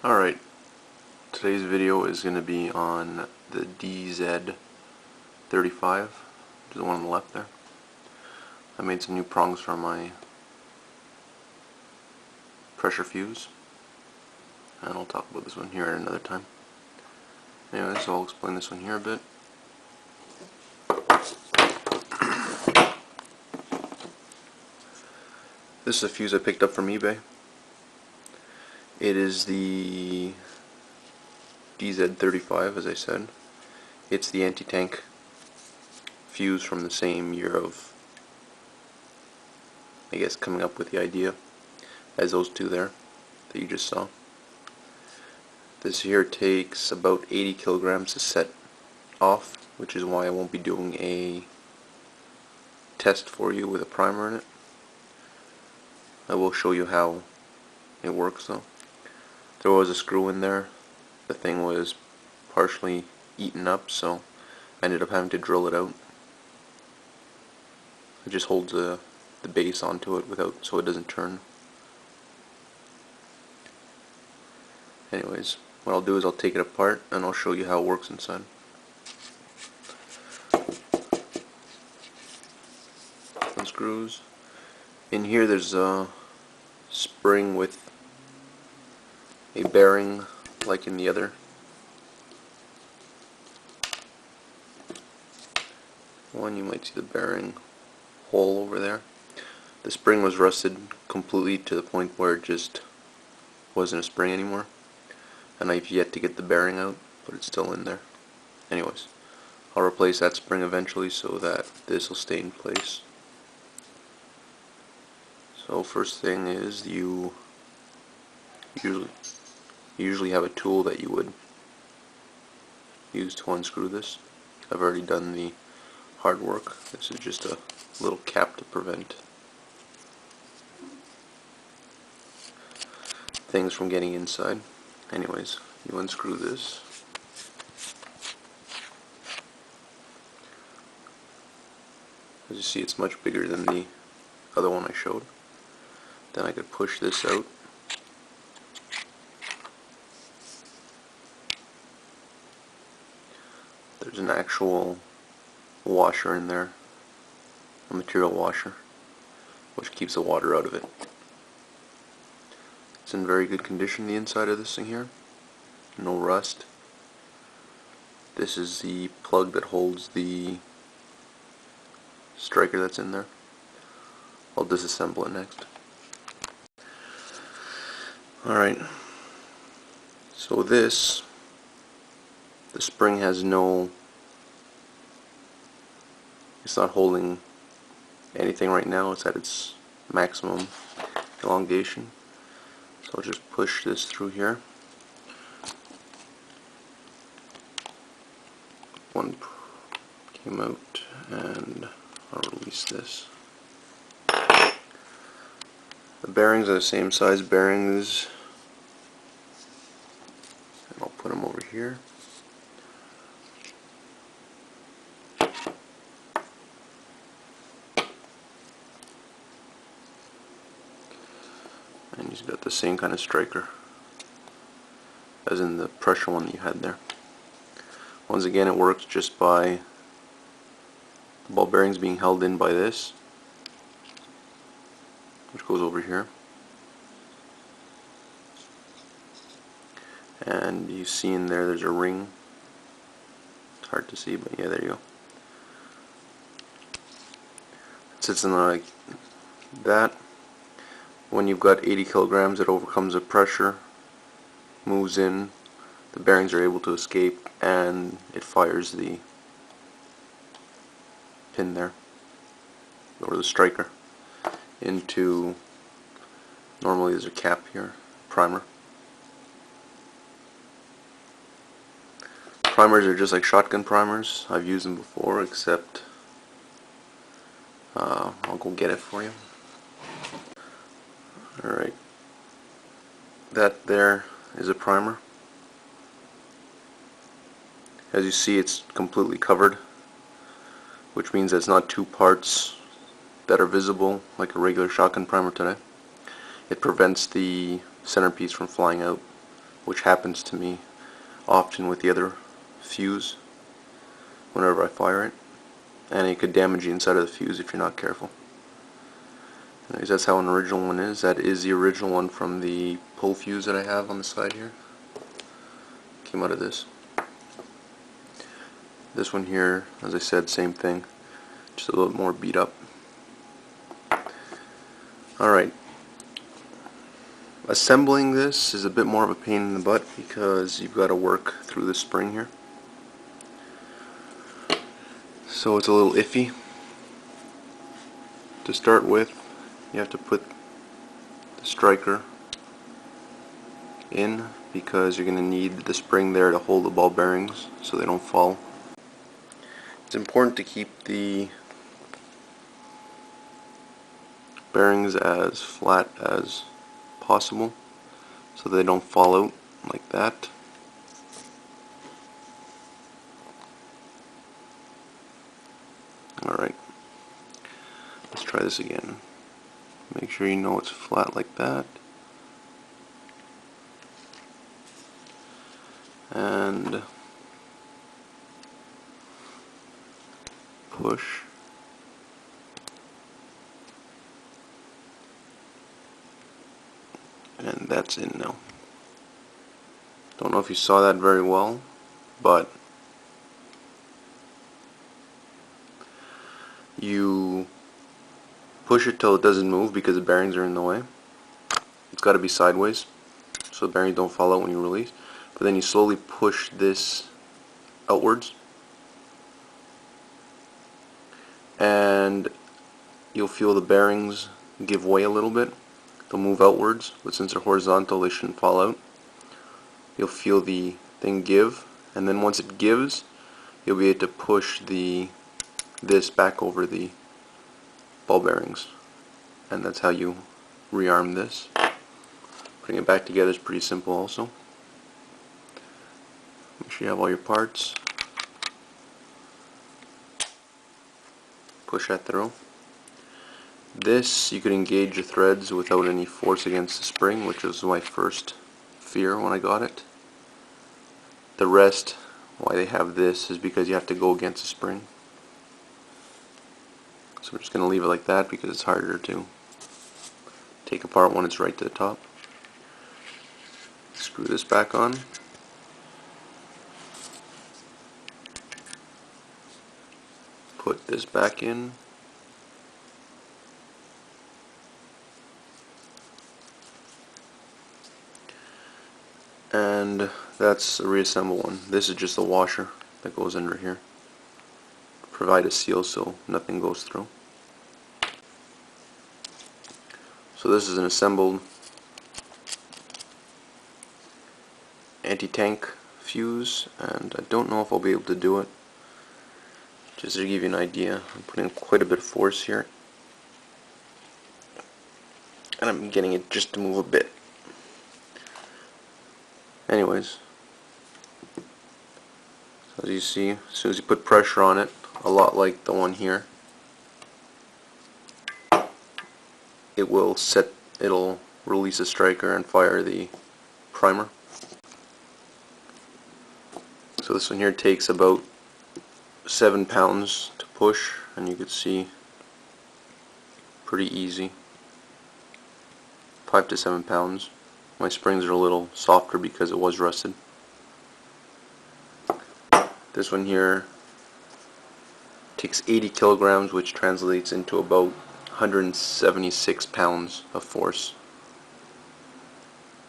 Alright, today's video is going to be on the DZ35, which is the one on the left there. I made some new prongs for my pressure fuse, and I'll talk about this one here at another time. Anyway, so I'll explain this one here a bit. This is a fuse I picked up from eBay. It is the DZ35, as I said. It's the anti-tank fuse from the same year of, I guess, coming up with the idea as those two there that you just saw. This here takes about 80 kilograms to set off, which is why I won't be doing a test for you with a primer in it. I will show you how it works though. There was a screw in there. The thing was partially eaten up, so I ended up having to drill it out. It just holds the base onto it without, so it doesn't turn. Anyways, what I'll do is I'll take it apart and I'll show you how it works inside. Unscrews. In here there's a spring with a bearing like in the other one. You might see the bearing hole over there. The spring was rusted completely to the point where it just wasn't a spring anymore, and I've yet to get the bearing out, but it's still in there. Anyways, I'll replace that spring eventually so that this will stay in place. So first thing is you usually have a tool that you would use to unscrew this. I've already done the hard work. This is just a little cap to prevent things from getting inside. Anyways, you unscrew this. As you see, it's much bigger than the other one I showed. Then I could push this out. There's an actual washer in there, a material washer, which keeps the water out of it. It's in very good condition, the inside of this thing here. No rust. This is the plug that holds the striker that's in there. I'll disassemble it next. Alright, so the spring has no, it's not holding anything right now. It's at its maximum elongation. So I'll just push this through here. One came out, and I'll release this. The bearings are the same size bearings, and I'll put them over here. And he's got the same kind of striker as in the pressure one that you had there. Once again, it works just by the ball bearings being held in by this, which goes over here. And you see in there's a ring. It's hard to see, but yeah, there you go. It sits in there like that. When you've got 80 kilograms, it overcomes the pressure, moves in, the bearings are able to escape, and it fires the pin there, or the striker, into, normally there's a cap here, primer. Primers are just like shotgun primers. I've used them before, except I'll go get it for you. Alright, that there is a primer. As you see, it's completely covered, which means it's not two parts that are visible like a regular shotgun primer today. It prevents the centerpiece from flying out which happens to me often with the other fuse whenever I fire it, and it could damage the inside of the fuse if you're not careful. Anyways, that's how an original one is. That is the original one from the pull fuse that I have on the side here. Came out of this. This one here, as I said, same thing, just a little more beat up. Alright, assembling this is a bit more of a pain in the butt because you've got to work through the spring here. So it's a little iffy. To start with, you have to put the striker in because you're going to need the spring there to hold the ball bearings so they don't fall. It's important to keep the bearings as flat as possible so they don't fall out like that. Alright, let's try this again. Make sure you know it's flat like that. And push. And that's in now. Don't know if you saw that very well, but you push it till it doesn't move because the bearings are in the way. It's got to be sideways so the bearings don't fall out when you release. But then you slowly push this outwards, and you'll feel the bearings give way a little bit. They'll move outwards, but since they're horizontal they shouldn't fall out. You'll feel the thing give, and then once it gives, you'll be able to push this back over the ball bearings, and that's how you rearm this. Putting it back together is pretty simple also. Make sure you have all your parts. Push that through. This, you could engage the threads without any force against the spring, which was my first fear when I got it. The rest, why they have this, is because you have to go against the spring. So we're just going to leave it like that because it's harder to take apart when it's right to the top. Screw this back on. Put this back in. And that's a reassemble one. This is just a washer that goes under here. Provide a seal so nothing goes through. So this is an assembled anti-tank fuse, and I don't know if I'll be able to do it. Just to give you an idea, I'm putting quite a bit of force here, and I'm getting it just to move a bit. Anyways, so as you see, as soon as you put pressure on it, a lot like the one here, it'll release the striker and fire the primer. So this one here takes about 7 pounds to push, and you can see pretty easy, 5 to 7 pounds. My springs are a little softer because it was rusted. This one here takes 80 kilograms, which translates into about 176 pounds of force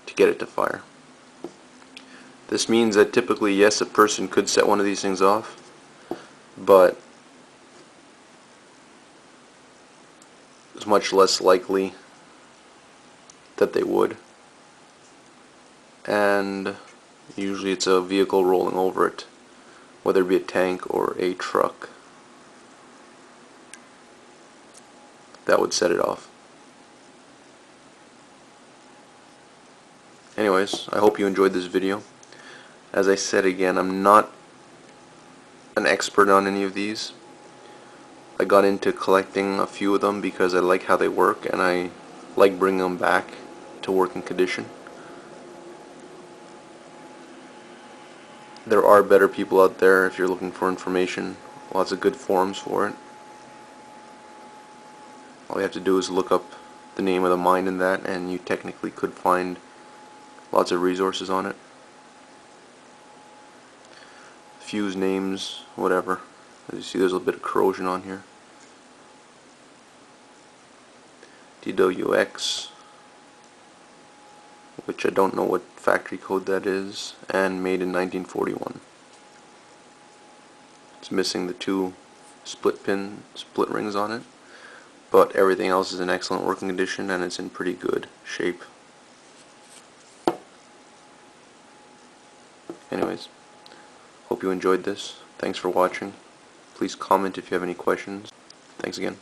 to get it to fire. This means that typically, yes, a person could set one of these things off, but it's much less likely that they would. And usually it's a vehicle rolling over it, whether it be a tank or a truck, that would set it off. Anyways, I hope you enjoyed this video. As I said again, I'm not an expert on any of these. I got into collecting a few of them because I like how they work and I like bringing them back to working condition. there are better people out there if you're looking for information. Lots of good forums for it. All you have to do is look up the name of the mine in that, and you technically could find lots of resources on it. Fuse names, whatever. As you see, there's a bit of corrosion on here. DWX, which I don't know what factory code that is, and made in 1941. It's missing the two split rings on it, but everything else is in excellent working condition and it's in pretty good shape. Anyways, hope you enjoyed this. Thanks for watching. Please comment if you have any questions. Thanks again.